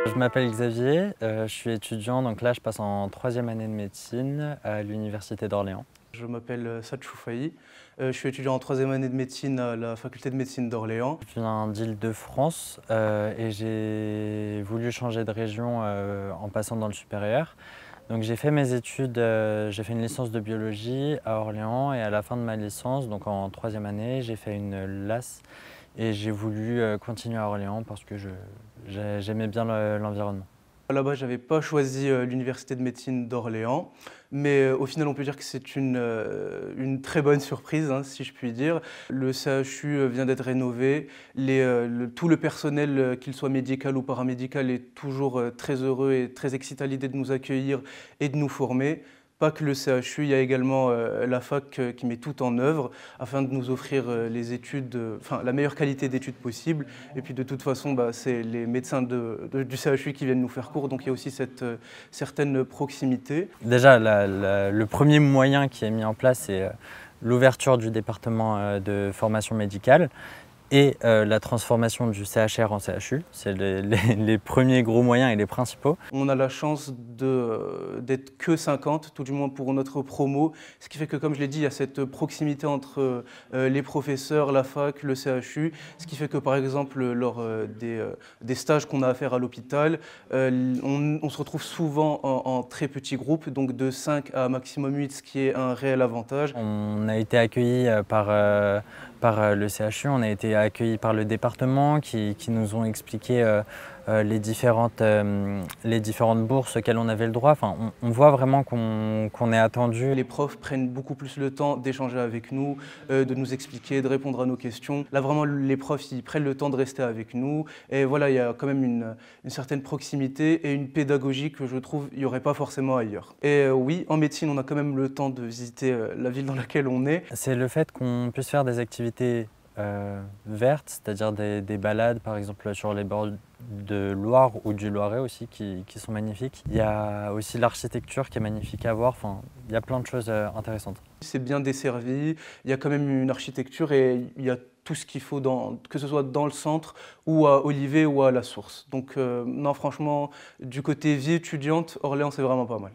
Je m'appelle Xavier, je suis étudiant, donc là je passe en troisième année de médecine à l'Université d'Orléans. Je m'appelle Saad Choufaï, je suis étudiant en troisième année de médecine à la faculté de médecine d'Orléans. Je viens d'Île-de-France et j'ai voulu changer de région en passant dans le supérieur. Donc j'ai fait mes études, j'ai fait une licence de biologie à Orléans et à la fin de ma licence, donc en troisième année, j'ai fait une LAS et j'ai voulu continuer à Orléans parce que j'aimais bien l'environnement. Là-bas, je n'avais pas choisi l'université de médecine d'Orléans, mais au final, on peut dire que c'est une très bonne surprise, hein, si je puis dire. Le CHU vient d'être rénové, tout le personnel, qu'il soit médical ou paramédical, est toujours très heureux et très excité à l'idée de nous accueillir et de nous former. Pas que le CHU, il y a également la fac qui met tout en œuvre afin de nous offrir les études, la meilleure qualité d'études possible. Et puis de toute façon, c'est les médecins du CHU qui viennent nous faire cours, donc il y a aussi cette certaine proximité. Déjà, le premier moyen qui est mis en place, c'est l'ouverture du département de formation médicale et la transformation du CHR en CHU. C'est les premiers gros moyens et les principaux. On a la chance d'être que 50, tout du moins pour notre promo, ce qui fait que, comme je l'ai dit, il y a cette proximité entre les professeurs, la fac, le CHU, ce qui fait que, par exemple, lors des stages qu'on a à faire à l'hôpital, on se retrouve souvent en très petits groupes, donc de 5 à maximum 8, ce qui est un réel avantage. On a été accueillis par le CHU, on a été accueillis par le département qui nous ont expliqué les différentes bourses auxquelles on avait le droit. Enfin, on voit vraiment qu'on est attendu. Les profs prennent beaucoup plus le temps d'échanger avec nous, de nous expliquer, de répondre à nos questions. Là, vraiment, les profs, ils prennent le temps de rester avec nous. Et voilà, il y a quand même une certaine proximité et une pédagogie que je trouve il n'y aurait pas forcément ailleurs. Et oui, en médecine, on a quand même le temps de visiter la ville dans laquelle on est. C'est le fait qu'on puisse faire des activités vertes, c'est-à-dire des balades par exemple sur les bords de Loire ou du Loiret aussi qui sont magnifiques. Il y a aussi l'architecture qui est magnifique à voir, enfin, il y a plein de choses intéressantes. C'est bien desservi, il y a quand même une architecture et il y a tout ce qu'il faut, que ce soit dans le centre ou à Olivet ou à la Source. Donc non, franchement, du côté vie étudiante, Orléans c'est vraiment pas mal.